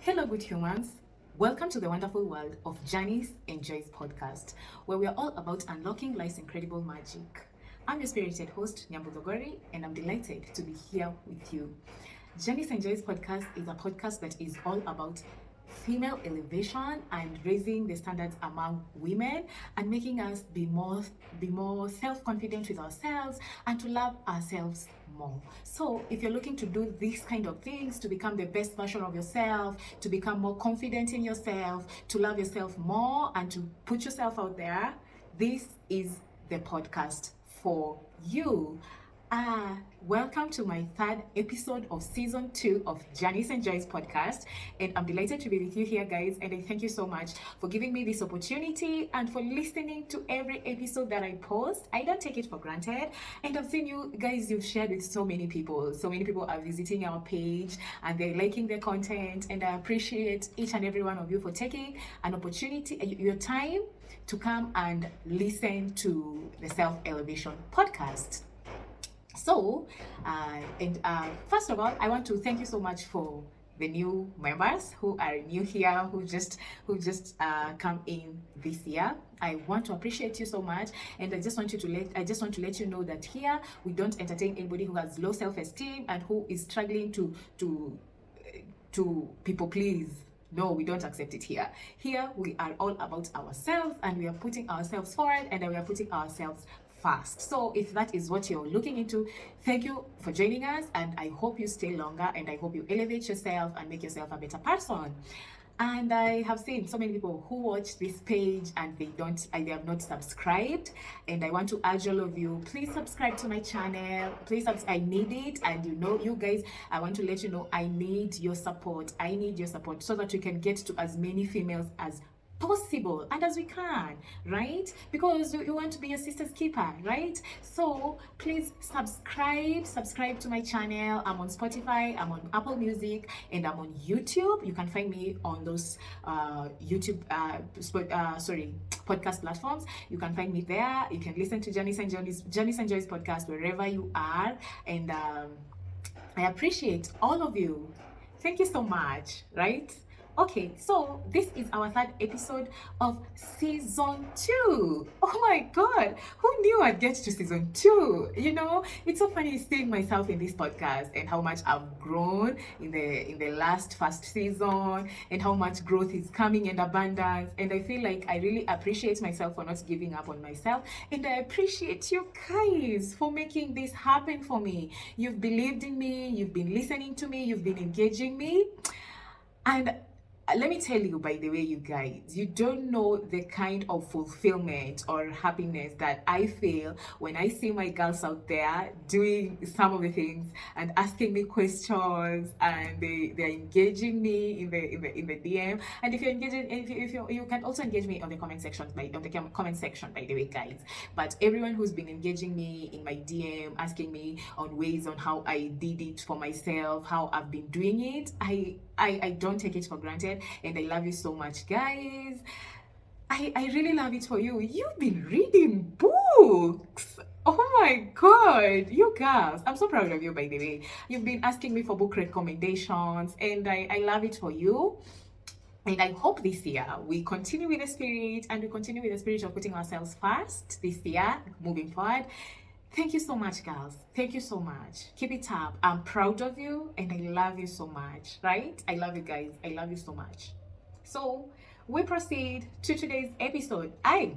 Hello, good humans. Welcome to the wonderful world of Janice and Joy's podcast, where we are all about unlocking life's incredible magic. I'm your spirited host, Nyambudogori, and I'm delighted to be here with you. Janice and Joy's podcast is a podcast that is all about female elevation and raising the standards among women and making us be more self-confident with ourselves and to love ourselves more. So if you're looking to do these kind of things to become the best version of yourself, to become more confident in yourself, to love yourself more and to put yourself out there, this is the podcast for you. Welcome to my third episode of season 2 of Janice and Joy's podcast. And I'm delighted to be with you here, guys. And I thank you so much for giving me this opportunity and for listening to every episode that I post. I don't take it for granted. And I've seen you guys, you've shared with so many people. So many people are visiting our page and they're liking the content. And I appreciate each and every one of you for taking an opportunity, your time to come and listen to the Self Elevation podcast. So, first of all, I want to thank you so much for the new members who are new here, who just come in this year. I want to appreciate you so much, and I just want to let you know that here we don't entertain anybody who has low self-esteem and who is struggling to people please. No, we don't accept it here. Here we are all about ourselves, and we are putting ourselves forward, and we are putting ourselves fast. So if that is what you're looking into, thank you for joining us, and I hope you stay longer, and I hope you elevate yourself and make yourself a better person. And I have seen so many people who watch this page and they have not subscribed. And I want to urge all of you, please subscribe to my channel. Please, I need it. And you guys, I want to let you know, I need your support. I need your support so that we can get to as many females as possible and as we can, right? Because you want to be your sister's keeper, right? So please subscribe to my channel. I'm on Spotify, I'm on Apple Music, and I'm on YouTube. You can find me on those YouTube podcast platforms. You can find me there. You can listen to Janice and Joy's podcast wherever you are, and I appreciate all of you. Thank you so much, right? Okay, so this is our third episode of season 2. Oh my god, who knew I'd get to season 2? You know, it's so funny seeing myself in this podcast and how much I've grown in the first season, and how much growth is coming in abundance. And I feel like I really appreciate myself for not giving up on myself, and I appreciate you guys for making this happen for me. You've believed in me, you've been listening to me, you've been engaging me, and let me tell you, by the way, you guys, you don't know the kind of fulfillment or happiness that I feel when I see my girls out there doing some of the things and asking me questions, and they're engaging me in the DM. And if you're engaging, if you can also engage me on the comment section, by the way, guys. But everyone who's been engaging me in my DM, asking me on ways on how I did it for myself, how I've been doing it, I don't take it for granted, and I love you so much, guys. I really love it for you. You've been reading books. Oh my god, you girls, I'm so proud of you, by the way. You've been asking me for book recommendations, and I love it for you. And I hope this year we continue with the spirit, and we continue with the spirit of putting ourselves first this year, moving forward. Thank you so much, girls. Thank you so much. Keep it up. I'm proud of you, and I love you so much, right? I love you guys. I love you so much. So we proceed to today's episode. By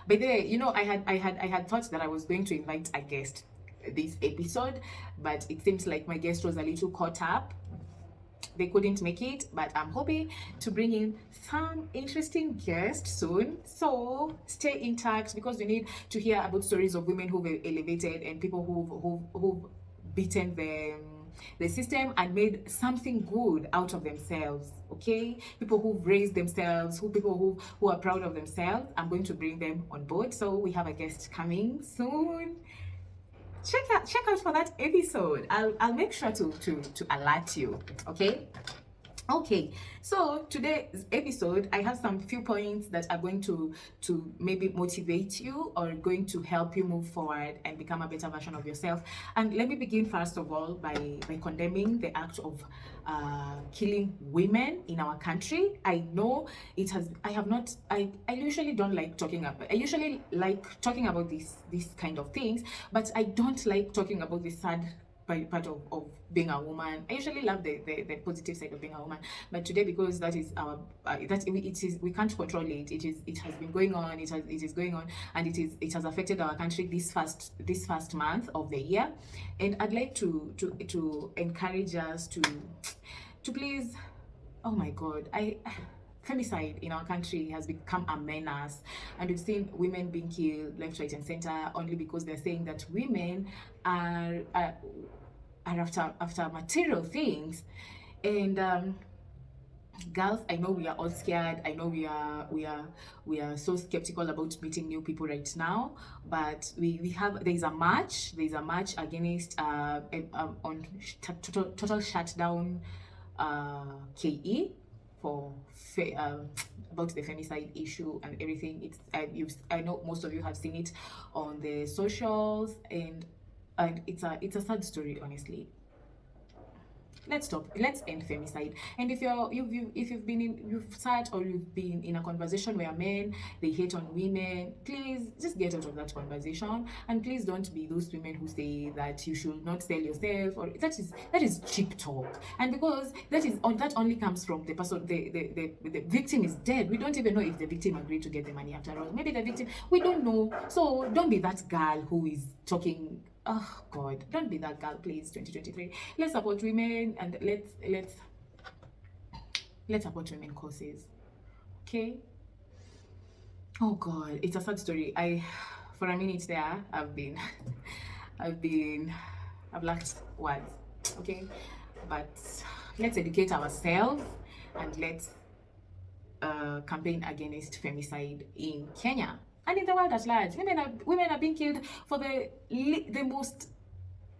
the way, you know, I had thought that I was going to invite a guest this episode, but it seems like my guest was a little caught up. They couldn't make it, but I'm hoping to bring in some interesting guests soon. So stay in touch, because we need to hear about stories of women who've elevated and people who've beaten the system and made something good out of themselves. Okay, people who've raised themselves, people who are proud of themselves. I'm going to bring them on board. So we have a guest coming soon. Check out for that episode. I'll make sure to alert you. Okay, Okay, so today's episode, I have some few points that are going to maybe motivate you or going to help you move forward and become a better version of yourself. And let me begin first of all by condemning the act of killing women in our country. I know it has. I have not. I usually don't like talking about. I usually like talking about these kind of things, but I don't like talking about the sad part of being a woman. I usually love the positive side of being a woman, but today, because that is our it is, we can't control it. It has been going on. It is going on, and it has affected our country this first month of the year, and I'd like to encourage us to please. Oh my God, I. Femicide in our country has become a menace, and we've seen women being killed left, right, and center only because they're saying that women are after material things. And girls, I know we are all scared. I know we are so skeptical about meeting new people right now, but we have there's a march against on total shutdown KE for about the femicide issue and everything. I know most of you have seen it on the socials, and it's a sad story, honestly. Let's end femicide. And if you've sat or you've been in a conversation where men they hate on women, please just get out of that conversation, and please don't be those women who say that you should not sell yourself, or that is cheap talk. And because that only comes from the person, the victim is dead. We don't even know if the victim agreed to get the money after all. Maybe the victim, we don't know. So don't be that girl who is talking. Oh God, don't be that girl, please. 2023. Let's support women, and let's support women causes. Okay. Oh God, it's a sad story. For a minute there, I've lacked words. Okay, but let's educate ourselves, and let's campaign against femicide in Kenya and in the world at large. Women are being killed for the most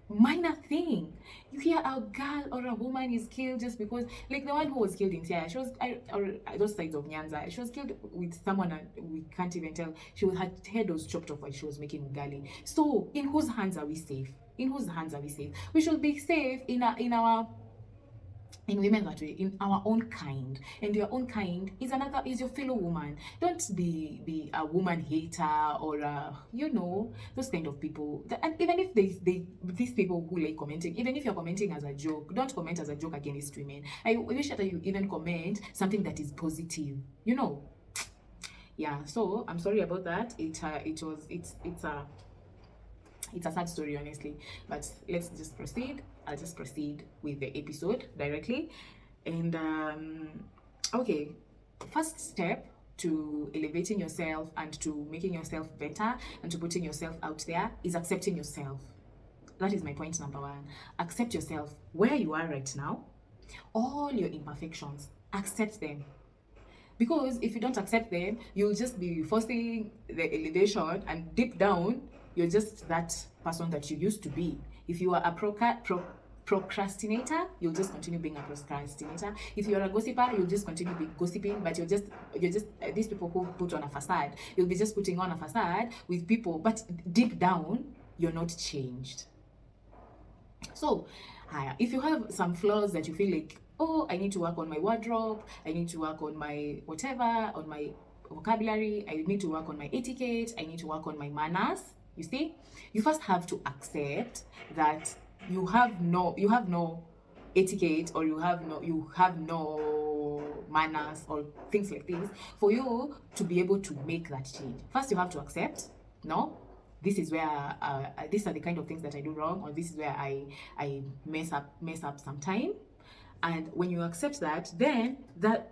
minor thing. You hear a girl or a woman is killed just because, like the one who was killed in Tia, she was or those sides of Nyanza, she was killed with someone we can't even tell. Her head was chopped off while she was making ugali. So in whose hands are we safe? In whose hands are we safe? We should be safe in women that way, in our own kind. And your own kind is your fellow woman. Don't be a woman hater or those kind of people. And even if these people who like commenting, even if you're commenting as a joke, don't comment as a joke against women. I wish that you even comment something that is positive. Yeah. So I'm sorry about that. It's a sad story, honestly, but let's just proceed. I'll just proceed with the episode directly. And okay, first step to elevating yourself and to making yourself better and to putting yourself out there is accepting yourself. That is my point number one. Accept yourself where you are right now, all your imperfections. Accept them. Because if you don't accept them, you'll just be forcing the elevation, and deep down, you're just that person that you used to be. If you are a procrastinator, you'll just continue being a procrastinator. If you're a gossiper, you'll just continue being gossiping, but you're just these people who put on a facade. You'll be just putting on a facade with people, but deep down, you're not changed. So, if you have some flaws that you feel like, oh, I need to work on my wardrobe, I need to work on my whatever, on my vocabulary, I need to work on my etiquette, I need to work on my manners. You see, you first have to accept that you have no etiquette, or you have no manners or things like this for you to be able to make that change. First, you have to accept, no, this is where these are the kind of things that I do wrong, or this is where I mess up sometime. And when you accept that, then that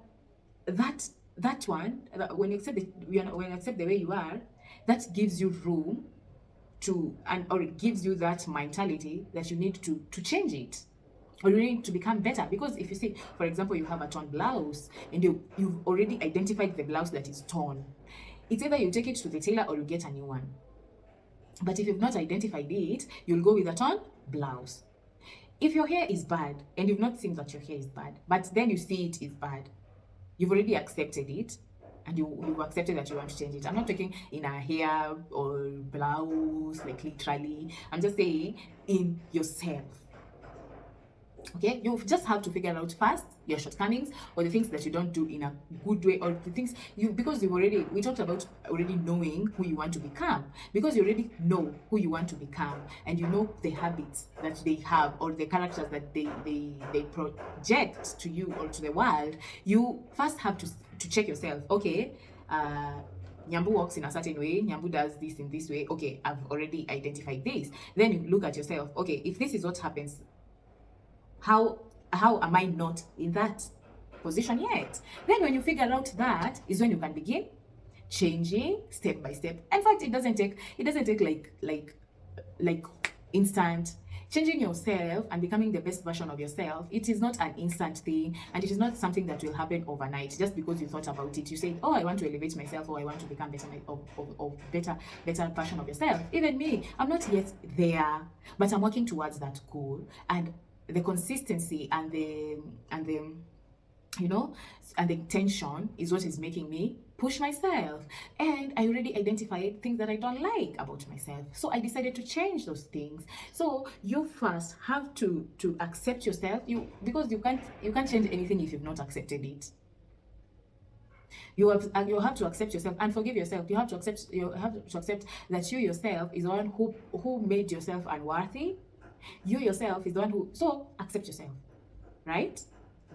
one, when you accept the way you are, that gives you room or it gives you that mentality that you need to change it, or you need to become better. Because if you see, for example, you have a torn blouse and you've already identified the blouse that is torn, it's either you take it to the tailor or you get a new one. But if you've not identified it, you'll go with a torn blouse. If your hair is bad and you've not seen that your hair is bad, but then you see it is bad, you've already accepted it, and you've accepted that you want to change it. I'm not talking in a hair or blouse, like literally. I'm just saying in yourself. Okay, you just have to figure out first your shortcomings, or the things that you don't do in a good way, or the things because we talked about already knowing who you want to become. Because you already know who you want to become, and you know the habits that they have, or the characters that they project to you or to the world, you first have to check yourself. Okay, Nyambu walks in a certain way, Nyambu does this in this way. Okay, I've already identified this. Then you look at yourself. Okay, if this is what happens, how am I not in that position yet? Then when you figure out that, is when you can begin changing step by step. In fact, it doesn't take like instant. Changing yourself and becoming the best version of yourself, it is not an instant thing, and it is not something that will happen overnight. Just because you thought about it, you said, oh, I want to elevate myself, or I want to become better version of yourself. Even me, I'm not yet there, but I'm working towards that goal. And the consistency and the intention is what is making me push myself. And I already identified things that I don't like about myself, so I decided to change those things. So you first have to accept yourself, because you can't change anything if you've not accepted it. You have to accept yourself and forgive yourself. You have to accept that you yourself is the one who made yourself unworthy. You yourself is the one who, so accept yourself, right?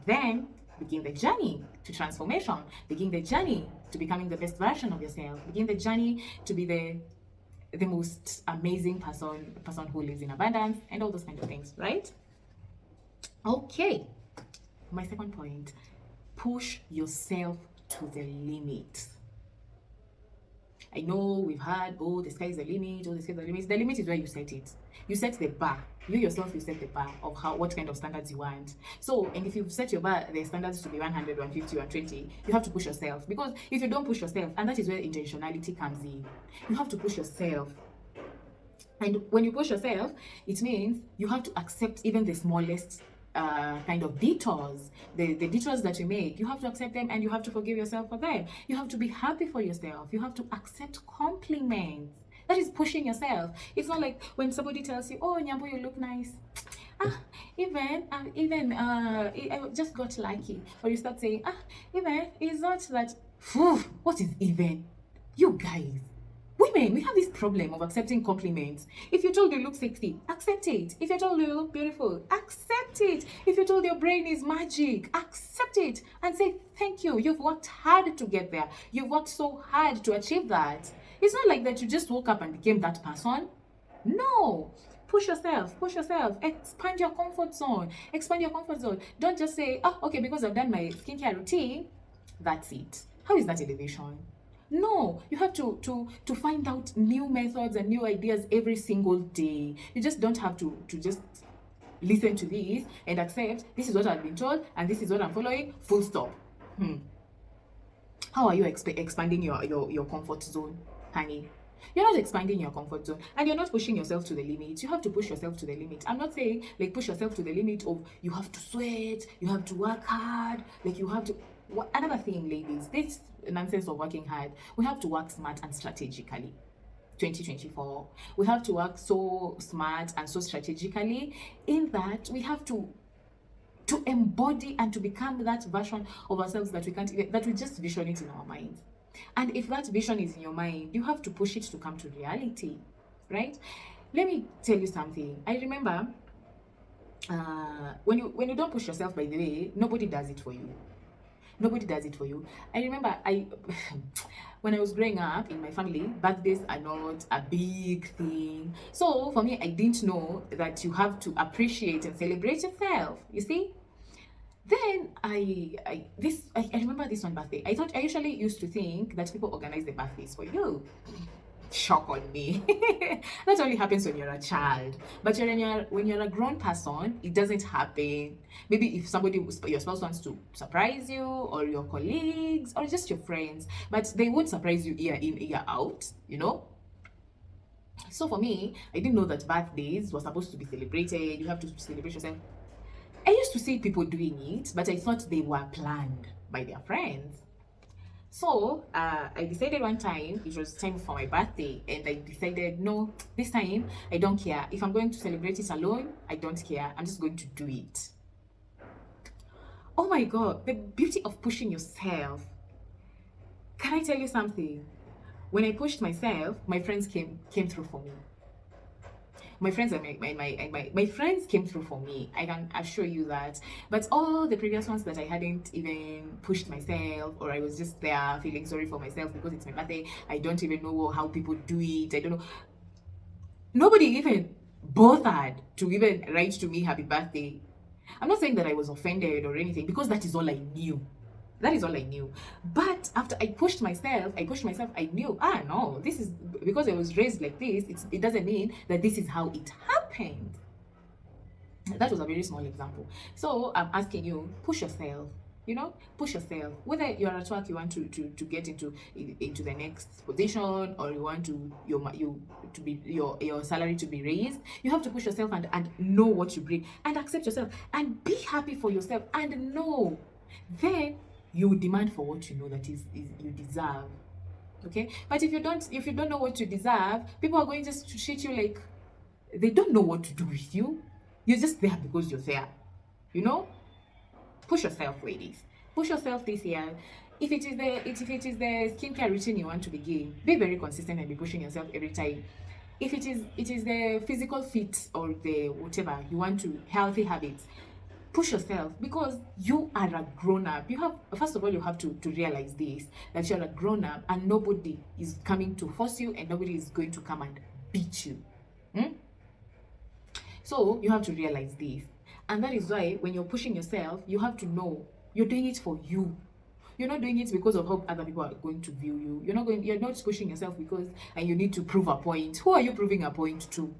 Then begin the journey to transformation. Begin the journey to becoming the best version of yourself. Begin the journey to be the most amazing person who lives in abundance, and all those kind of things, right? Okay, my second point: push yourself to the limit. I know we've heard, oh, the sky is the limit, oh, the sky is the limit. The limit is where you set it. You set the bar. You yourself, you set the bar of what kind of standards you want. So, and if you've set your bar, the standards to be 100, 150, 120, you have to push yourself. Because if you don't push yourself, and that is where intentionality comes in, you have to push yourself. And when you push yourself, it means you have to accept even the smallest kind of detours, the detours that you make. You have to accept them, and you have to forgive yourself for them. You have to be happy for yourself. You have to accept compliments. That is pushing yourself. It's not like when somebody tells you, oh, Nyambu, you look nice. I just got lucky. Or you start saying, it's not that. What is even? You guys, women, we have this problem of accepting compliments. If you're told you look sexy, accept it. If you're told you look beautiful, accept it. If you're told your brain is magic, accept it and say thank you. You've worked hard to get there. You've worked so hard to achieve that. It's not like that you just woke up and became that person. No. Push yourself. Expand your comfort zone. Don't just say, oh, okay, because I've done my skincare routine, that's it. How is that elevation? No, you have to find out new methods and new ideas every single day. You just don't have to just listen to these and accept this is what I've been told and this is what I'm following, full stop. How are you expanding your comfort zone, honey? You're not expanding your comfort zone, and you're not pushing yourself to the limit. You have to push yourself to the limit. I'm not saying like push yourself to the limit of you have to sweat, you have to work hard, like you have to. Another thing, ladies, this nonsense of working hard, we have to work smart and strategically. 2024, we have to work so smart and so strategically, in that we have to embody and to become that version of ourselves that we just vision it in our minds. And if that vision is in your mind, you have to push it to come to reality, right? Let me tell you something. I remember when you don't push yourself, by the way, nobody does it for you. I remember when I was growing up in my family, birthdays are not a big thing. So for me, I didn't know that you have to appreciate and celebrate yourself, you see? Then I remember this one birthday. I usually used to think that people organize the birthdays for you. Shock on me. That only happens when you're a child, but when you're a grown person, it doesn't happen. Maybe if your spouse wants to surprise you, or your colleagues, or just your friends, but they won't surprise you year in, year out, you know. So for me, I didn't know that birthdays were supposed to be celebrated. You have to celebrate yourself. I used to see people doing it, but I thought they were planned by their friends. So I decided one time it was time for my birthday, and I decided no, this time I don't care. If I'm going to celebrate it alone, I don't care. I'm just going to do it. Oh my god, the beauty of pushing yourself. Can I tell you something? When I pushed myself, my friends came through for me. My friends and my friends came through for me. I can assure you that. But all the previous ones that I hadn't even pushed myself, or I was just there feeling sorry for myself because it's my birthday, I don't even know how people do it. I don't know. Nobody even bothered to even write to me happy birthday. I'm not saying that I was offended or anything, because that is all I knew. That is all I knew. But after I pushed myself, I knew, no, this is because I was raised like this. It doesn't mean that this is how it happened. That was a very small example. So I'm asking you, push yourself. Push yourself. Whether you're at work, you want to get into the next position, or you want your salary to be raised, you have to push yourself and know what you bring, and accept yourself, and be happy for yourself, and know. Then you demand for what you know that is you deserve. Okay? But if you don't know what you deserve, people are going just to treat you like they don't know what to do with you. You're just there because you're there. Push yourself, ladies. Push yourself this year. If it is the skincare routine you want to begin, be very consistent and be pushing yourself every time. If it is the physical fit, or the whatever you want to, healthy habits, push yourself, because you are a grown-up. First of all, you have to realize this, that you're a grown-up, and nobody is coming to force you, and nobody is going to come and beat you. So you have to realize this. And that is why when you're pushing yourself, you have to know you're doing it for you. You're not doing it because of how other people are going to view you. You're not pushing yourself because and you need to prove a point. Who are you proving a point to?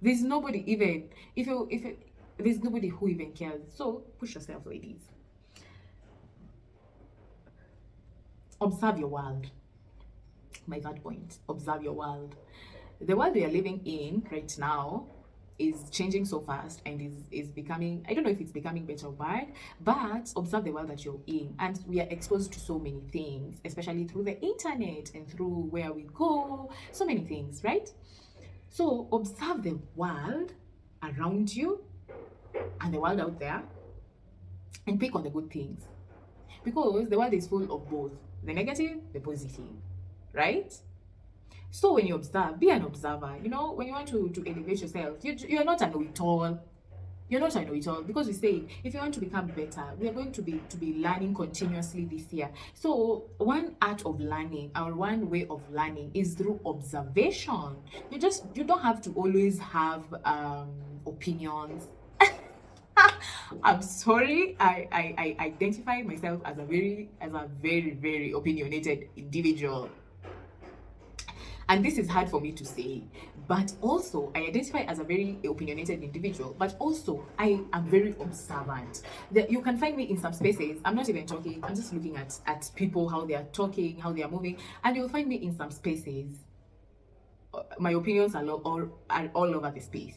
There's nobody even there's nobody who even cares. So push yourself, ladies. Observe your world. My third point, observe your world. The world we are living in right now is changing so fast, and is becoming, I don't know if it's becoming better or bad, but observe the world that you're in. And we are exposed to so many things, especially through the internet and through where we go, so many things, right? So observe the world around you and the world out there, and pick on the good things, because the world is full of both the negative, the positive, right? So when you observe, be an observer. When you want to elevate yourself, you're not a know-it-all. You're not a know-it-all, because we say if you want to become better, we are going to be learning continuously this year. So one art of learning, or one way of learning, is through observation. You don't have to always have opinions. I'm sorry, I identify myself as a very very opinionated individual. And this is hard for me to say, but also I identify as a very opinionated individual, but also I am very observant. You can find me in some spaces, I'm not even talking, I'm just looking at people, how they are talking, how they are moving, and you'll find me in some spaces. My opinions are all over the space.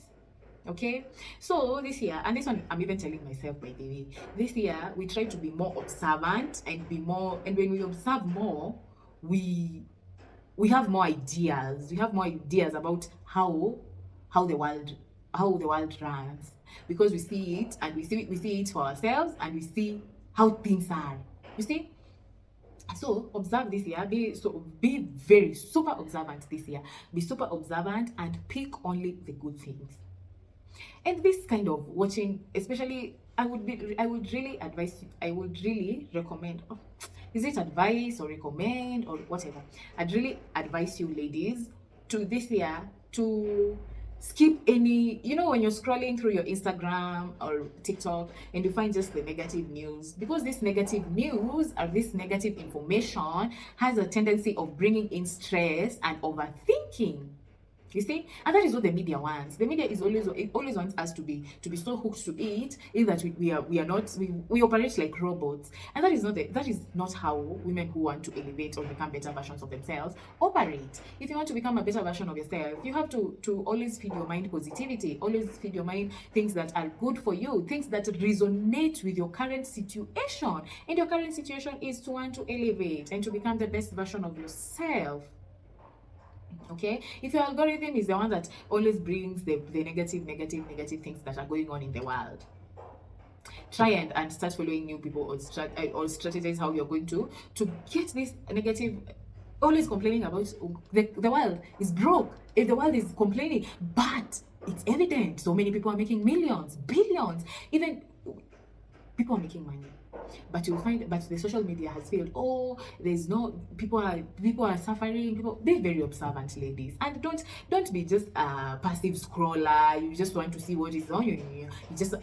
Okay, so this year, and this one I'm even telling myself, by the way, this year we try to be more observant and be more, and when we observe more, we have more ideas. We have more ideas about how the world runs, because we see it, and we see it for ourselves, and we see how things are. You see. So observe this year. Be very super observant this year. Be super observant and pick only the good things. And this kind of watching, especially, I would really advise you. I would really recommend. Is it advice or recommend or whatever? I'd really advise you, ladies, to this year to skip any, when you're scrolling through your Instagram or TikTok and you find just the negative news, because this negative news or this negative information has a tendency of bringing in stress and overthinking. You see, and that is what the media wants. The media is always wants us to be so hooked to it, in that we are not, we operate like robots, and that is not how women who want to elevate or become better versions of themselves operate. If you want to become a better version of yourself, you have to always feed your mind positivity, always feed your mind things that are good for you, things that resonate with your current situation. And your current situation is to want to elevate and to become the best version of yourself. Okay, if your algorithm is the one that always brings the negative things that are going on in the world, try and start following new people, or strategize how you're going to get this negative, always complaining about the world is broke. If the world is complaining, but it's evident so many people are making millions, billions, even people are making money. But you'll find, but the social media has failed. Oh, there's no, people are suffering. People, be very observant, ladies, and don't be just a passive scroller. You just want to see what is on you just,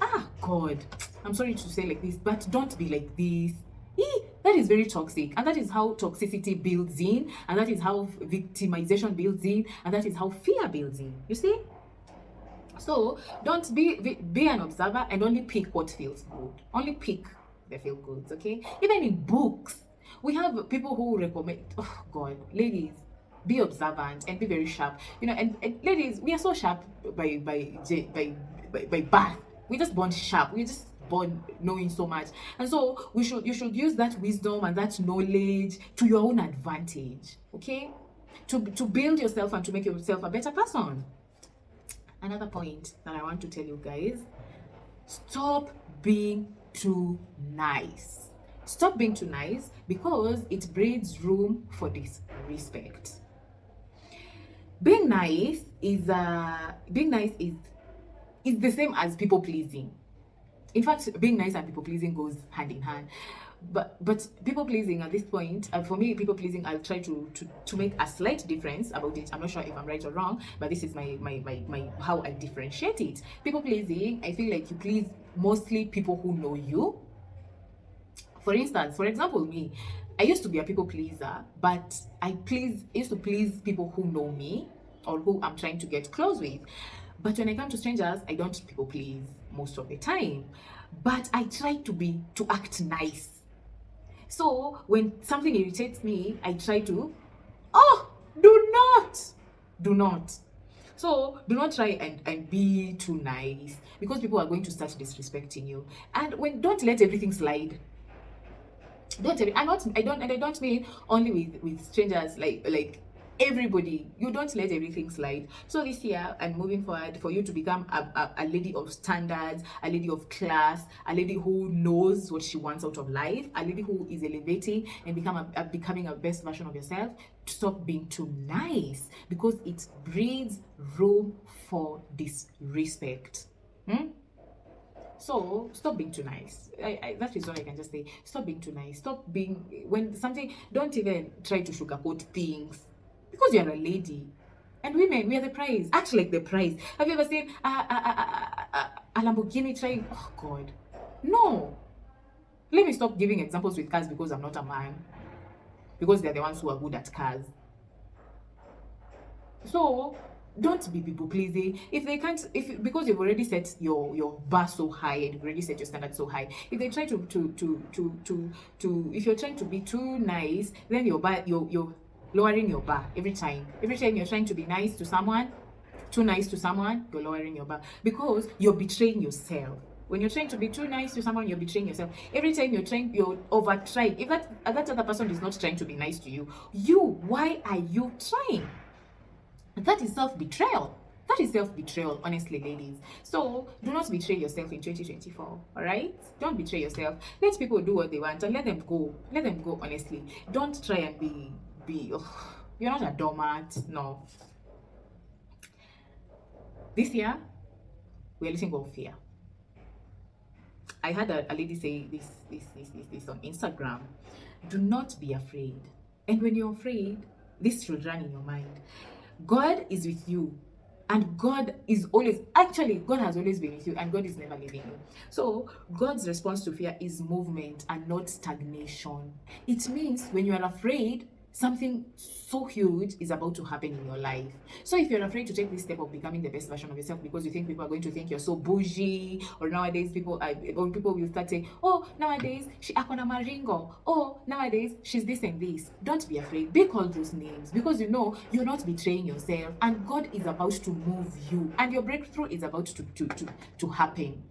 God, I'm sorry to say like this, but don't be like this. That is very toxic, and that is how toxicity builds in, and that is how victimization builds in, and that is how fear builds in. You see? So don't be an observer, and only pick what feels good. Only pick the feel goods, okay? Even in books, we have people who recommend, oh God, ladies, be observant and be very sharp. You know, and ladies, we are so sharp by birth. We're just born sharp. We're just born knowing so much. And so you should use that wisdom and that knowledge to your own advantage, okay? To build yourself and to make yourself a better person. Another point that I want to tell you guys, stop being too nice. Stop being too nice, because it breeds room for disrespect. Being nice is the same as people pleasing. In fact, being nice and people pleasing goes hand in hand. But people pleasing at this point, for me, people pleasing, I'll try to make a slight difference about it. I'm not sure if I'm right or wrong, but this is my how I differentiate it. People pleasing, I feel like you please mostly people who know you. For example, me, I used to be a people pleaser, but I used to please people who know me or who I'm trying to get close with. But when I come to strangers, I don't people please most of the time. But I try to act nice. So when something irritates me, I try to, do not. So do not try and be too nice, because people are going to start disrespecting you. And don't let everything slide. I don't mean only with strangers, like everybody. You don't let everything slide. So this year and moving forward, for you to become a lady of standards, a lady of class, a lady who knows what she wants out of life, a lady who is elevating and becoming a best version of yourself, stop being too nice, because it breeds room for disrespect. So stop being too nice. That is what I can just say. Stop being too nice. Stop being, when something, don't even try to sugarcoat things, because you're a lady. And women, we are the prize. Act like the prize. Have you ever seen a Lamborghini trying? Oh God, no. Let me stop giving examples with cars, because I'm not a man, because they're the ones who are good at cars. So don't be people pleasing. If they can't, because you've already set your bar so high and you've already set your standard so high, if they try if you're trying to be too nice, then you're lowering your bar every time you're trying to be nice to someone, too nice to someone, you're lowering your bar, because you're betraying yourself. When you're trying to be too nice to someone, you're betraying yourself. Every time you're over trying. If that other person is not trying to be nice to you, why are you trying? That is self-betrayal. That is self-betrayal, honestly, ladies. So do not betray yourself in 2024, all right? Don't betray yourself. Let people do what they want and let them go. Let them go, honestly. Don't try and be you're not a doormat. No. This year, we're letting go of fear. I had a lady say this on Instagram. Do not be afraid. And when you're afraid, this should run in your mind. God is with you, and God has always been with you, and God is never leaving you. So God's response to fear is movement and not stagnation. It means when you are afraid, something so huge is about to happen in your life. So if you're afraid to take this step of becoming the best version of yourself because you think people are going to think you're so bougie, or nowadays people will start saying, oh, nowadays she akona maringo, oh, nowadays she's this and this. Don't be afraid. Be called those names, because you know you're not betraying yourself, and God is about to move you, and your breakthrough is about to happen.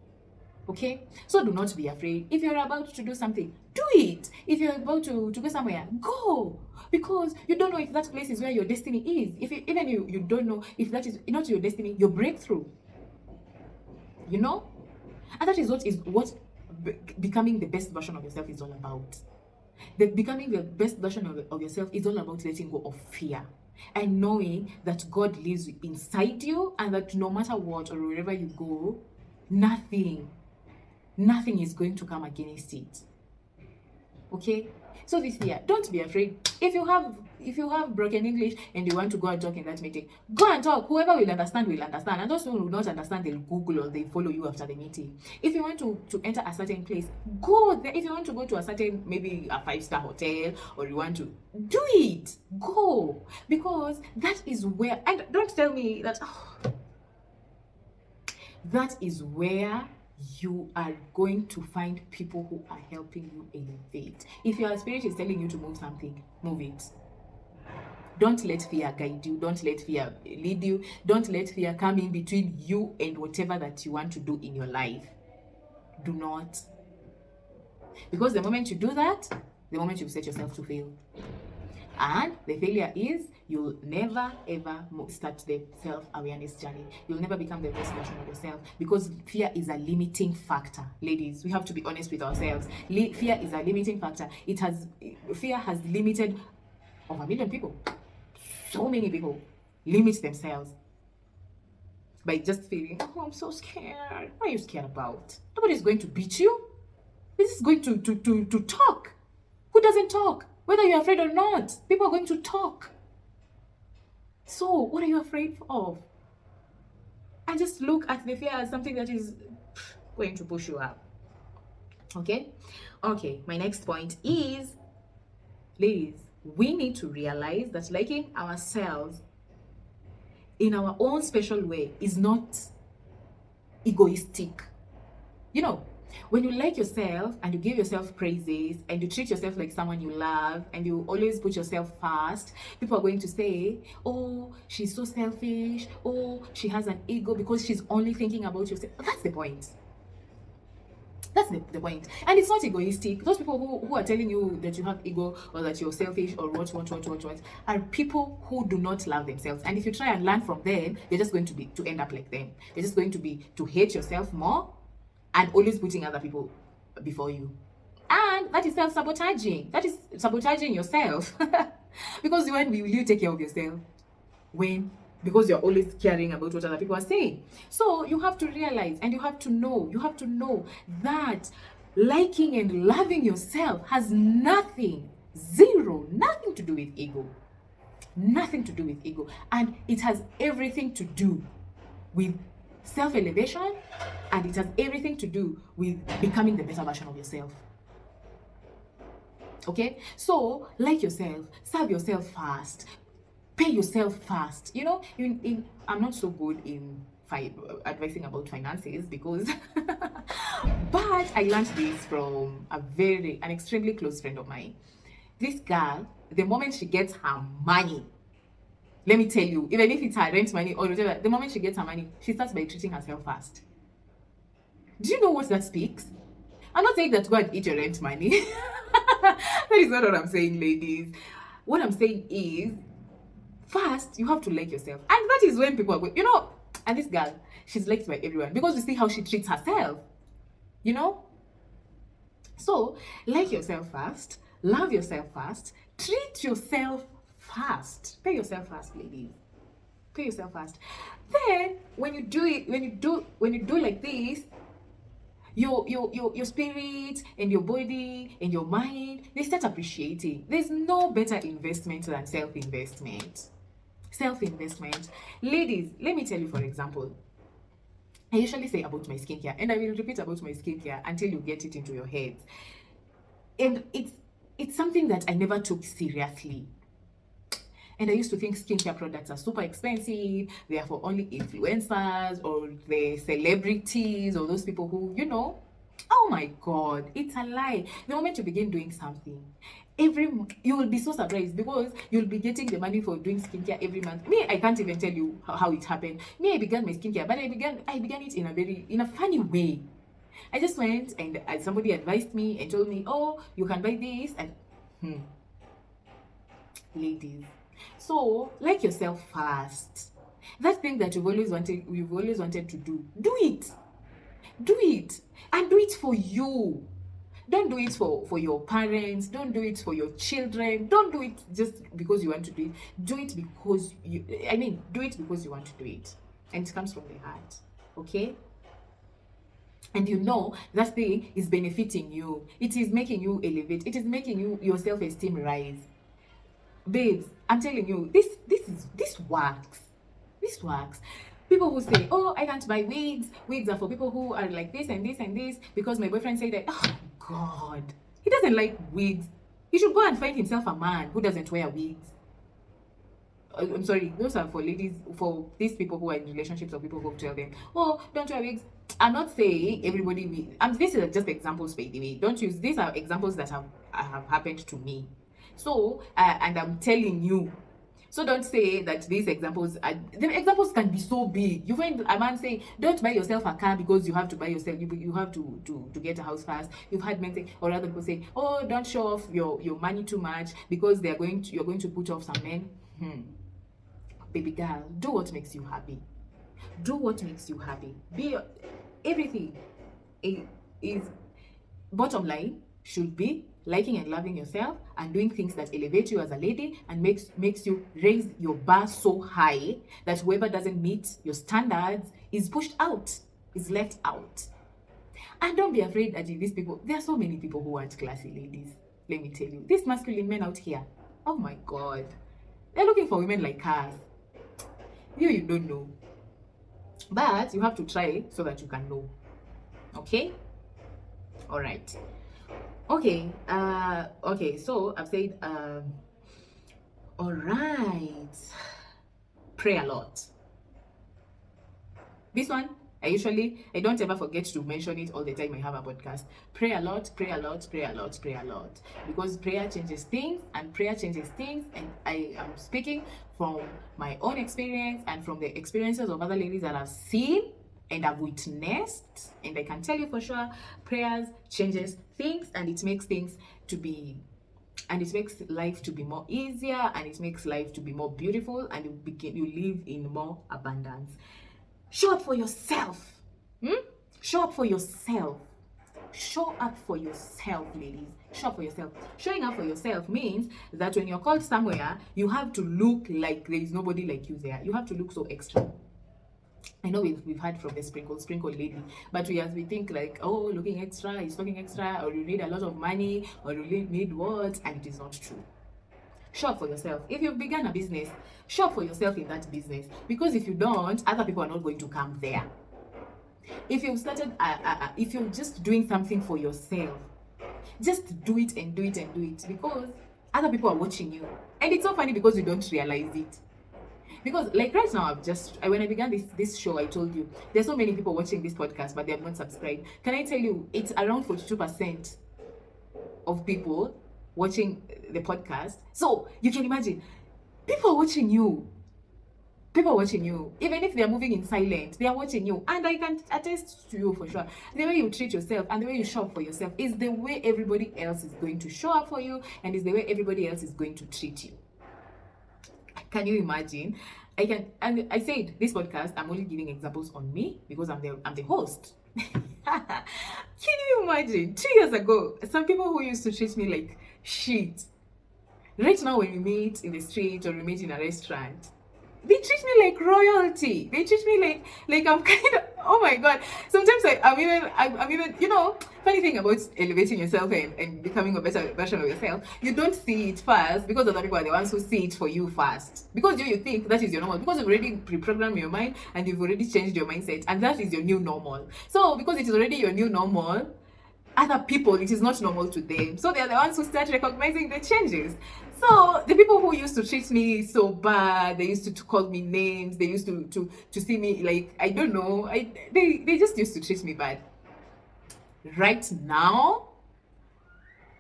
Okay, so do not be afraid. If you're about to do something, do it. If you're about to go somewhere, go, because you don't know if that place is where your destiny is. If you don't know if that is not your destiny, your breakthrough, you know. And that is what becoming the best version of yourself is all about. Becoming the best version of yourself is all about letting go of fear and knowing that God lives inside you, and that no matter what or wherever you go, nothing is going to come against it. Okay, so this year, don't be afraid. If you have broken English and you want to go and talk in that meeting, go and talk. Whoever will understand, and those who will not understand, they'll Google or they follow you after the meeting. If you want to enter a certain place, go there. If you want to go to a certain, maybe a 5-star hotel, or you want to do it, go, because that is where. And don't tell me that that is where you are going to find people who are helping you elevate. If your spirit is telling you to move something, move it. Don't let fear guide you. Don't let fear lead you. Don't let fear come in between you and whatever that you want to do in your life. Do not. Because the moment you do that, the moment you set yourself to fail. And the failure is you'll never ever start the self-awareness journey. You'll never become the best version of yourself, because fear is a limiting factor. Ladies, we have to be honest with ourselves. Fear is a limiting factor. Fear has limited over 1 million people. So many people limit themselves by just feeling, oh, I'm so scared. What are you scared about? Nobody's going to beat you. This is going to talk. Who doesn't talk? Whether you're afraid or not, people are going to talk. So what are you afraid of? And just look at the fear as something that is going to push you up. Okay? Okay, my next point is, ladies, we need to realize that liking ourselves in our own special way is not egoistic. You know, when you like yourself and you give yourself praises and you treat yourself like someone you love and you always put yourself first, people are going to say, oh, she's so selfish. Oh, she has an ego because she's only thinking about yourself. That's the point. That's the point. And it's not egoistic. Those people who are telling you that you have ego or that you're selfish or what are people who do not love themselves. And if you try and learn from them, you're just going to end up like them. You're just going to hate yourself more and always putting other people before you. And that is self-sabotaging. That is sabotaging yourself. Because when will you take care of yourself? Because you're always caring about what other people are saying. So you have to realize and you have to know that liking and loving yourself has nothing to do with ego. Nothing to do with ego. And it has everything to do with self-elevation, and it has everything to do with becoming the better version of yourself. Okay? So, like yourself, serve yourself first, pay yourself first. You know, I'm not so good in advising about finances because but I learned this from an extremely close friend of mine. This girl, the moment she gets her money, let me tell you, even if it's her rent money or whatever, the moment she gets her money, she starts by treating herself first. Do you know what that speaks? I'm not saying that go and eat your rent money. That is not what I'm saying, ladies. What I'm saying is, first, you have to like yourself. And that is when people are going, you know, and this girl, she's liked by everyone because you see how she treats herself, you know? So, like yourself first, love yourself first, treat yourself first. Pay yourself first, ladies. Pay yourself first. Then when you do like this, your spirit and your body and your mind, they start appreciating. There's no better investment than self-investment. Self-investment. Ladies, let me tell you, for example, I usually say about my skincare, and I will repeat about my skincare until you get it into your head. And it's something that I never took seriously. And I used to think skincare products are super expensive. They are for only influencers or the celebrities or those people who, oh my God, it's a lie. The moment you begin doing something, you will be so surprised because you'll be getting the money for doing skincare every month. Me, I can't even tell you how it happened. Me, I began my skincare, but I began it in a funny way. I just went and somebody advised me and told me, oh, you can buy this and ladies. So like yourself first. That thing that you've always wanted to do it. And do it for you. Don't do it for your parents. Don't do it for your children. Don't do it just because you want to do it. Do it because do it because you want to do it. And it comes from the heart. Okay? And that thing is benefiting you. It is making you elevate. It is making your self-esteem rise. Babes, I'm telling you, this works. This works. People who say, oh, I can't buy wigs. Wigs are for people who are like this and this and this because my boyfriend said that. Oh, God. He doesn't like wigs. He should go and find himself a man who doesn't wear wigs. I'm sorry, those are for ladies, for these people who are in relationships or people who tell them, oh, don't wear wigs. I'm not saying everybody will. These are just examples, by the way. Don't use, these are examples that have happened to me. So, and I'm telling you. So don't say that the examples can be so big. You find a man saying, don't buy yourself a car because you have to buy yourself, you have to get a house first. You've had men say, or other people say, oh, don't show off your money too much because you're going to put off some men. Baby girl, do what makes you happy. Do what makes you happy. Everything is bottom line should be liking and loving yourself and doing things that elevate you as a lady and makes you raise your bar so high that whoever doesn't meet your standards is pushed out, is left out. And don't be afraid that these people, there are so many people who aren't classy, ladies. Let me tell you, these masculine men out here, oh my God, they're looking for women like us. You don't know. But you have to try so that you can know. Okay? All right. Okay. Okay. So I've said, all right. Pray a lot. This one, I don't ever forget to mention it all the time I have a podcast. Pray a lot, pray a lot, pray a lot, pray a lot. Because prayer changes things and prayer changes things. And I am speaking from my own experience and from the experiences of other ladies that I've seen and I've witnessed. And I can tell you for sure, prayers changes things and it makes things to be, and it makes life to be more easier and it makes life to be more beautiful and you live in more abundance. Show up for yourself. Show up for yourself. Show up for yourself, ladies. Show up for yourself. Showing up for yourself means that when you're called somewhere, you have to look like there is nobody like you there. You have to look so extra. I know we've heard from the sprinkle lady, but we think like, oh, looking extra is talking extra, or you need a lot of money, or you need words, and it is not true. Show up for yourself. If you've begun a business, show up for yourself in that business. Because if you don't, other people are not going to come there. If you've started, if you're just doing something for yourself, just do it and do it and do it because other people are watching you. And it's so funny because you don't realize it. Because like right now, when I began this show, I told you, there's so many people watching this podcast, but they have not subscribed. Can I tell you, it's around 42% of people watching the podcast. So you can imagine, people are watching you. People are watching you. Even if they are moving in silence, they are watching you. And I can attest to you for sure. The way you treat yourself and the way you show up for yourself is the way everybody else is going to show up for you and is the way everybody else is going to treat you. Can you imagine? And I said this podcast, I'm only giving examples on me because I'm the host. Can you imagine? 2 years ago, some people who used to treat me like shit. Right now, when we meet in the street or we meet in a restaurant, they treat me like royalty. They treat me like I'm kind of, oh my God. Sometimes I'm even, funny thing about elevating yourself and becoming a better version of yourself, you don't see it first because other people are the ones who see it for you first. Because you think that is your normal. Because you've already pre-programmed your mind and you've already changed your mindset and that is your new normal. So because it is already your new normal, other people, it is not normal to them. So they are the ones who start recognizing the changes. So the people who used to treat me so bad, they used to call me names, they used to see me like, I don't know, they just used to treat me bad. Right now,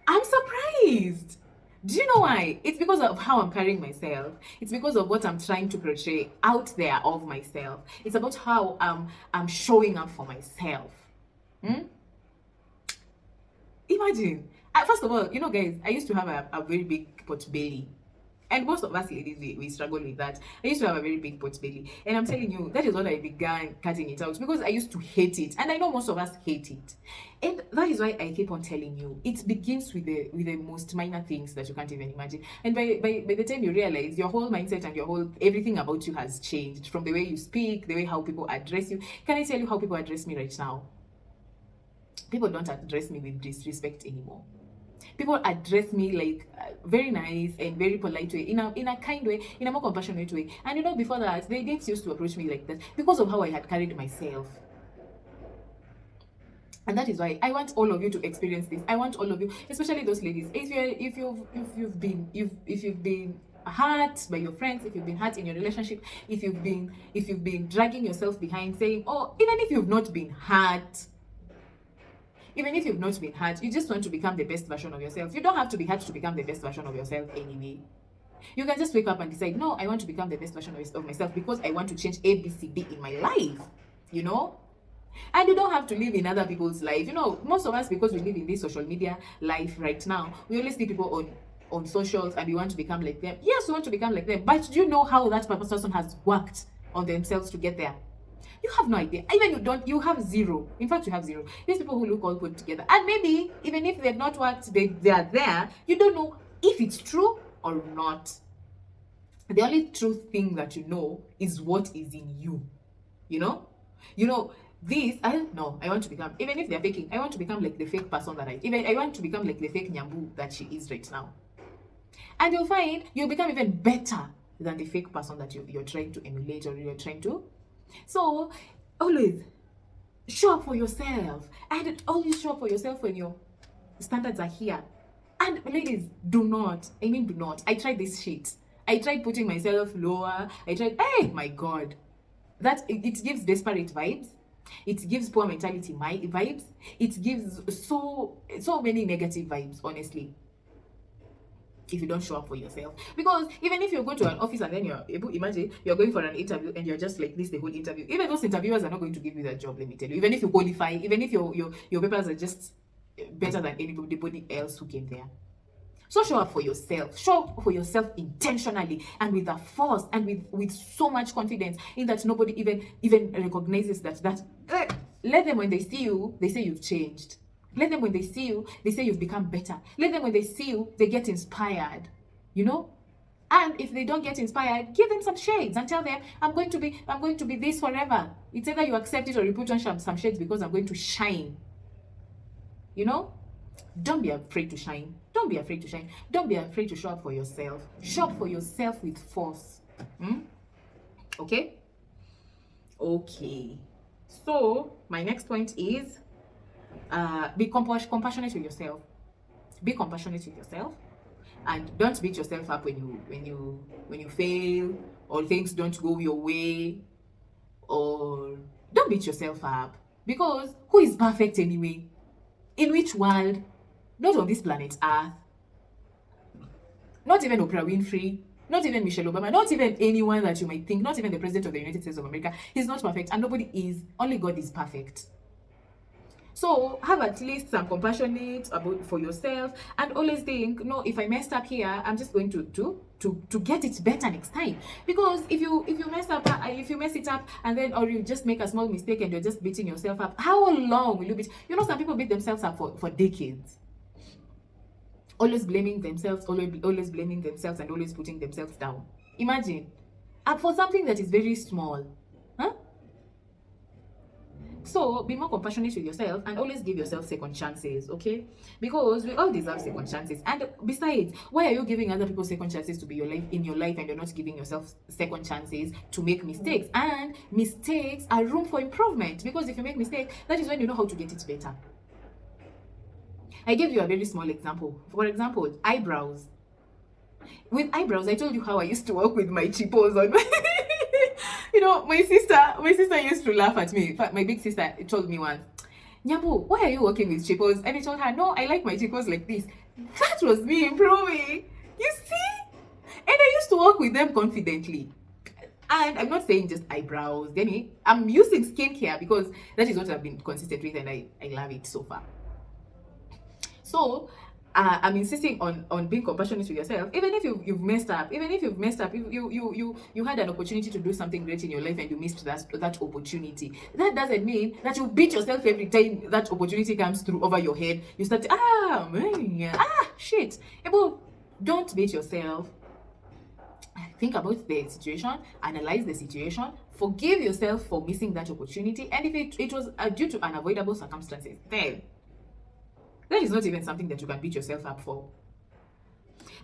I'm surprised. Do you know why? It's because of how I'm carrying myself. It's because of what I'm trying to portray out there of myself. It's about how I'm showing up for myself. Imagine. First of all, guys, I used to have a very big pot belly. And most of us ladies, we struggle with that. I used to have a very big pot belly. And I'm telling you, that is when I began cutting it out because I used to hate it. And I know most of us hate it. And that is why I keep on telling you, it begins with the most minor things that you can't even imagine. And by the time you realize, your whole mindset and everything about you has changed. From the way you speak, the way how people address you. Can I tell you how people address me right now? People don't address me with disrespect anymore. People address me like very nice and very polite way, in a kind way, in a more compassionate way. And before that, they didn't used to approach me like that because of how I had carried myself. And that is why I want all of you to experience this. I want all of you, especially those ladies, if you've been hurt by your friends, if you've been hurt in your relationship, if you've been dragging yourself behind, saying, oh, even if you've not been hurt, you just want to become the best version of yourself. You don't have to be hurt to become the best version of yourself anyway. You can just wake up and decide, no, I want to become the best version of myself because I want to change A, B, C, D in my life, And you don't have to live in other people's life. Most of us, because we live in this social media life right now, we only see people on socials and we want to become like them. Yes, we want to become like them. But do you know how that person has worked on themselves to get there? You have no idea. Even you have zero. In fact, you have zero. These people who look all put together. And maybe, even if they've not worked, they are there. You don't know if it's true or not. The only true thing that you know is what is in you. I want to become, even if they're faking, I want to become like the fake person I want to become like the fake Nyambu that she is right now. And you'll find you'll become even better than the fake person that you're trying to emulate or you're trying to. So always show up for yourself, and always show up for yourself when your standards are here. And ladies, do not. I tried this shit. I tried putting myself lower. Hey, my God, that it gives desperate vibes. It gives poor mentality vibes. It gives so many negative vibes, honestly, if you don't show up for yourself. Because even if you go to an office and then imagine you're going for an interview and you're just like this the whole interview, even those interviewers are not going to give you that job, let me tell you. Even if you qualify, even if your papers are just better than anybody else who came there. So show up for yourself. Show up for yourself intentionally and with a force and with so much confidence in that nobody even recognizes that. Let them, when they see you, they say you've changed. Let them, when they see you, they say you've become better. Let them, when they see you, they get inspired. And if they don't get inspired, give them some shades and tell them, I'm going to be this forever. It's either you accept it or you put on some shades because I'm going to shine. Don't be afraid to shine. Don't be afraid to shine. Don't be afraid to show up for yourself. Show up for yourself with force. Okay? Okay. So, my next point is be compassionate with yourself. Be compassionate with yourself, and don't beat yourself up when you fail or things don't go your way, or don't beat yourself up, because who is perfect anyway? In which world? Not on this planet Earth. Not even Oprah Winfrey, not even Michelle Obama, not even anyone that you might think, not even the President of the United States of America. He's not perfect, and nobody is. Only God is perfect. So have at least some compassion for yourself, and always think, no, if I messed up here, I'm just going to get it better next time. Because if you mess it up and then, or you just make a small mistake and you're just beating yourself up, how long will you beat? Some people beat themselves up for decades. Always blaming themselves, always blaming themselves, and always putting themselves down. Imagine, for something that is very small. So be more compassionate with yourself and always give yourself second chances, okay? Because we all deserve second chances. And besides, why are you giving other people second chances to be in your life and you're not giving yourself second chances to make mistakes? And mistakes are room for improvement, because if you make mistakes, that is when you know how to get it better. I gave you a very small example. For example, eyebrows. With eyebrows, I told you how I used to work with my cheapos on my sister used to laugh at me. In fact, my big sister told me once, Nyabu, why are you working with cheapos? And I told her, no, I like my cheapos like this. That was me improving. You see? And I used to work with them confidently. And I'm not saying just eyebrows, Denny. I'm using skincare because that is what I've been consistent with, and I love it so far. So I'm insisting on being compassionate with yourself, even if you've messed up, you had an opportunity to do something great in your life and you missed that opportunity. That doesn't mean that you beat yourself every time that opportunity comes through over your head. You start shit. Don't beat yourself. Think about the situation, analyze the situation, forgive yourself for missing that opportunity, and if it was due to unavoidable circumstances, then that is not even something that you can beat yourself up for.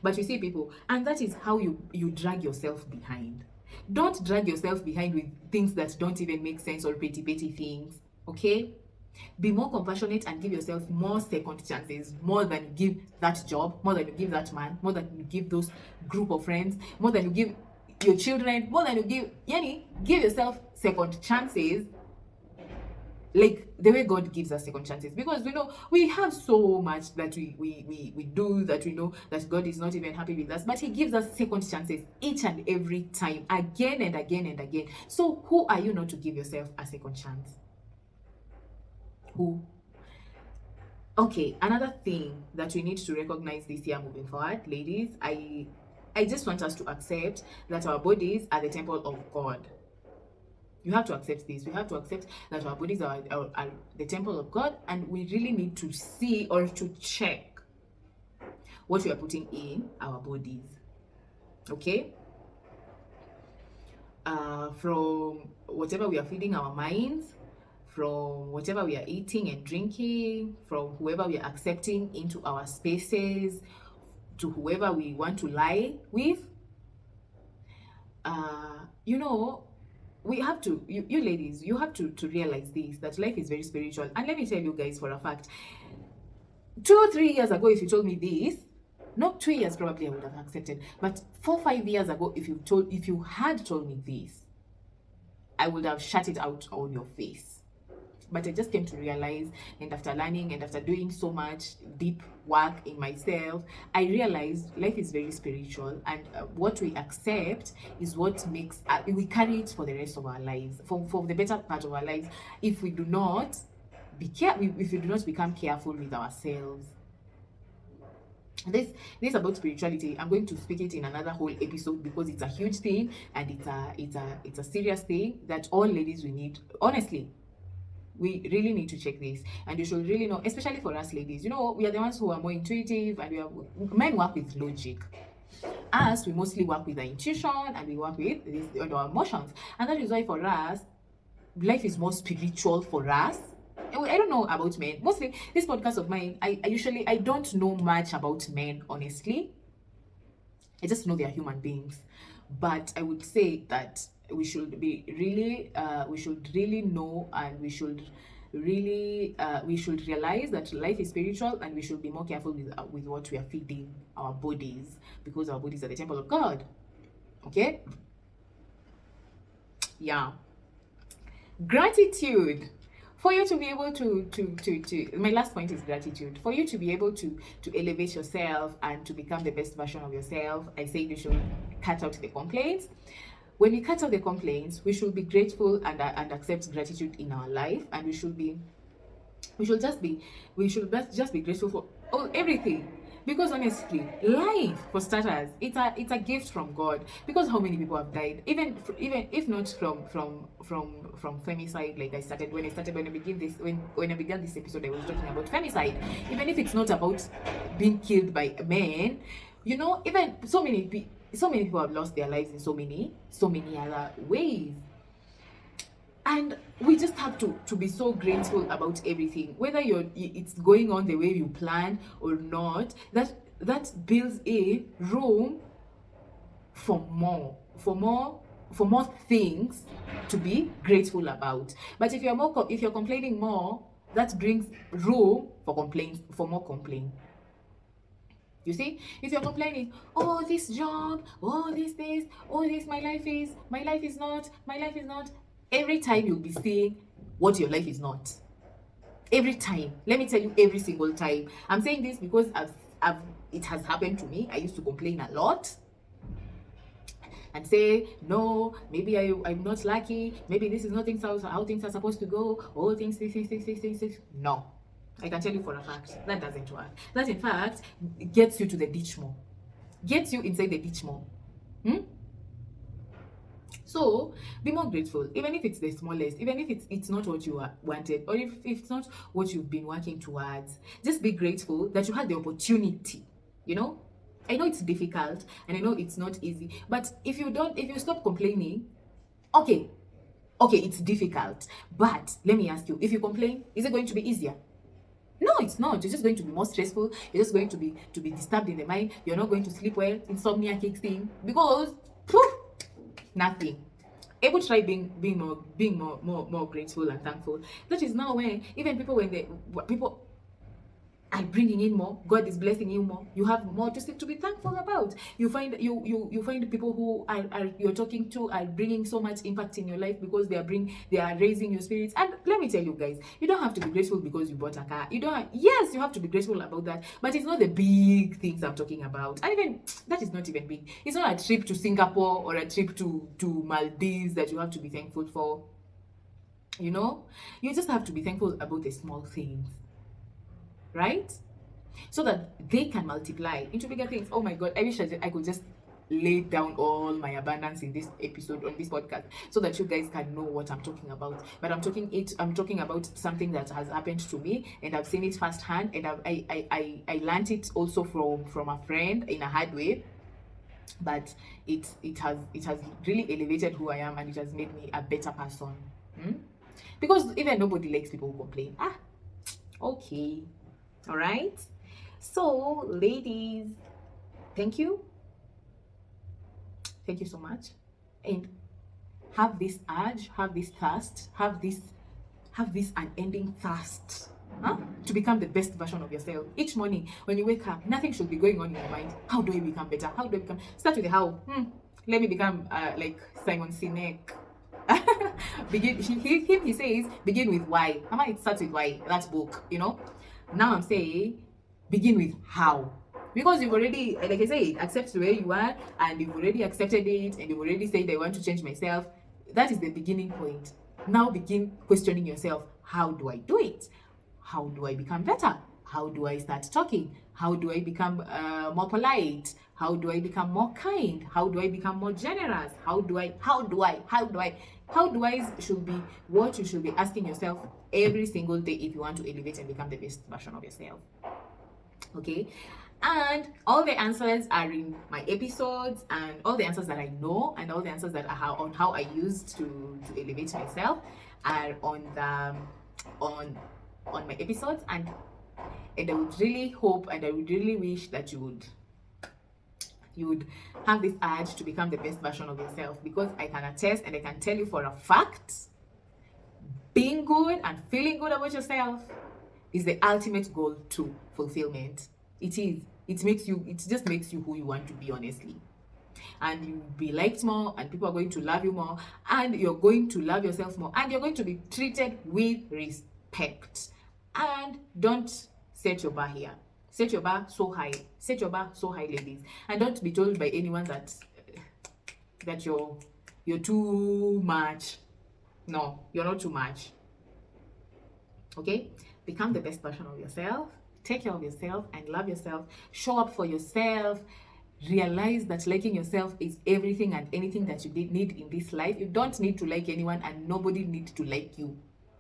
But you see, people, and that is how you drag yourself behind. Don't drag yourself behind with things that don't even make sense or petty things, okay? Be more compassionate and give yourself more second chances, more than you give that job, more than you give that man, more than you give those group of friends, more than you give your children, more than you give yourself second chances, like the way God gives us second chances. Because we have so much that we do, that we know that God is not even happy with us, but He gives us second chances each and every time, again and again and again. So who are you not to give yourself a second chance? Who? Okay, another thing that we need to recognize this year moving forward, ladies, I just want us to accept that our bodies are the temple of God. You have to accept this. We have to accept that our bodies are the temple of God, and we really need to see or to check what we are putting in our bodies. Okay? From whatever we are feeding our minds, from whatever we are eating and drinking, from whoever we are accepting into our spaces, to whoever we want to lie with. We have to, you ladies, you have to realize this, that life is very spiritual. And let me tell you guys for a fact, 2 or 3 years ago, if you told me this, not 2 years probably I would have accepted, but 4 or 5 years ago, if you had told me this, I would have shut it out on your face. But I just came to realize, and after learning and after doing so much deep work in myself, I realized life is very spiritual, and what we accept is what makes we carry it for the rest of our lives, for the better part of our lives, if we do not become careful with ourselves. This about spirituality, I'm going to speak it in another whole episode, because it's a huge thing, and it's a serious thing that all ladies we need. Honestly, we really need to check this, and you should really know, especially for us ladies. We are the ones who are more intuitive, and men work with logic. Us, we mostly work with our intuition, and we work with our emotions, and that is why for us, life is more spiritual for us. I don't know about men. Mostly, this podcast of mine, I don't know much about men, honestly. I just know they are human beings. But I would say that we should really know, and we should realize that life is spiritual, and we should be more careful with what we are feeding our bodies, because our bodies are the temple of God. Okay? Yeah. Gratitude. For you to be able to my last point is gratitude. For you to be able to elevate yourself and to become the best version of yourself, I say you should cut out the complaints. When we cut out the complaints, we should be grateful and accept gratitude in our life, and we should just be grateful for everything. Because honestly, life, for starters, it's a gift from God. Because how many people have died, even if not from femicide, like when I began this episode, I was talking about femicide. Even if it's not about being killed by men, even so many people have lost their lives in so many other ways. And we just have to be so grateful about everything, whether it's going on the way you plan or not. That builds a room for more things to be grateful about. But if you're complaining more, that brings room for more complaint. You see, if you're complaining, oh, this job, oh, this, oh, this, my life is not, every time you'll be saying what your life is not. Every time. Let me tell you, every single time. I'm saying this because it has happened to me. I used to complain a lot and say, no, maybe I'm not lucky. Maybe this is not how things are supposed to go. Oh, things. No. I can tell you for a fact, that doesn't work. That, in fact, gets you to the ditch more. Gets you inside the ditch more. So, be more grateful, even if it's the smallest, even if it's not what you wanted, or if it's not what you've been working towards. Just be grateful that you had the opportunity, you know? I know it's difficult, and I know it's not easy, but if you stop complaining, okay, it's difficult, but let me ask you, if you complain, is it going to be easier? No, it's not. It's just going to be more stressful. You're just going to be disturbed in the mind. You're not going to sleep well. Insomnia kicks in because nothing. Able to try being more grateful and thankful. That is now when even people are bringing in more. God is blessing you more. You have more to be thankful about. You find people who are you're talking to are bringing so much impact in your life because they are raising your spirits. And let me tell you guys, you don't have to be grateful because you bought a car. Yes, you have to be grateful about that, but it's not the big things I'm talking about. And even that is not even big. It's not a trip to Singapore or a trip to Maldives that you have to be thankful for. You know, you just have to be thankful about the small things, right? So that they can multiply into bigger things. Oh my God, I wish I could just lay down all my abundance in this episode on this podcast so that you guys can know what I'm talking about. But I'm talking about something that has happened to me, and I've seen it firsthand, and I learned it also from a friend in a hard way. But it has really elevated who I am, and it has made me a better person. Because even nobody likes people who complain. Okay. All right. So, ladies, thank you so much, and have this urge, have this thirst, have this unending thirst, to become the best version of yourself. Each morning when you wake up, nothing should be going on in your mind. How do I become better? Start with the how. Let me become like Simon Sinek. He says begin with why. It starts with why. That book, you know. Now I'm saying begin with how, because you've already, like I say, accept where you are, and you've already accepted it, and you've already said I want to change myself. That is the beginning point. Now begin questioning yourself. How do I do it? How do I become better? How do I start talking? How do I become more polite? How do I become more kind? How do I become more generous? How do I should be what you should be asking yourself every single day if you want to elevate and become the best version of yourself. Okay, and all the answers are in my episodes, and all the answers that I know, and all the answers that I have on how I used to elevate myself are on my episodes. And I would really hope, and I would really wish that you would have this urge to become the best version of yourself, because I can attest and I can tell you for a fact, being good and feeling good about yourself is the ultimate goal to fulfillment. It is. It just makes you who you want to be, honestly. And you'll be liked more, and people are going to love you more, and you're going to love yourself more, and you're going to be treated with respect. And don't set your bar here. Set your bar so high. Set your bar so high, ladies. And don't be told by anyone that you're too much. No, you're not too much. Okay? Become the best version of yourself. Take care of yourself and love yourself. Show up for yourself. Realize that liking yourself is everything and anything that you need in this life. You don't need to like anyone, and nobody needs to like you.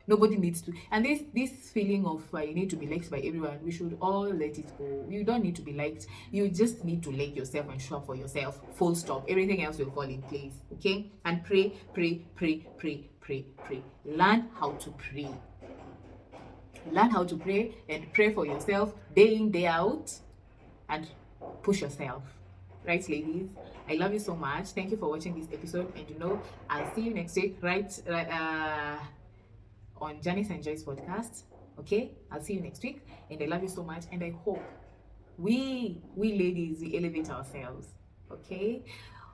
Nobody needs to. And this feeling of you need to be liked by everyone, we should all let it go. You don't need to be liked. You just need to like yourself and show up for yourself. Full stop. Everything else will fall in place. Okay? And pray. Learn how to pray. Learn how to pray, and pray for yourself day in, day out, and push yourself. Right, ladies? I love you so much. Thank you for watching this episode, and I'll see you next week on Janice and Joy's podcast. Okay? I'll see you next week, and I love you so much, and I hope we ladies, we elevate ourselves. Okay.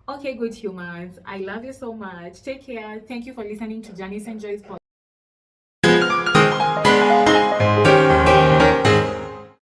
Okay, good humans. I love you so much. Take care. Thank you for listening to Janice and Joy's podcast.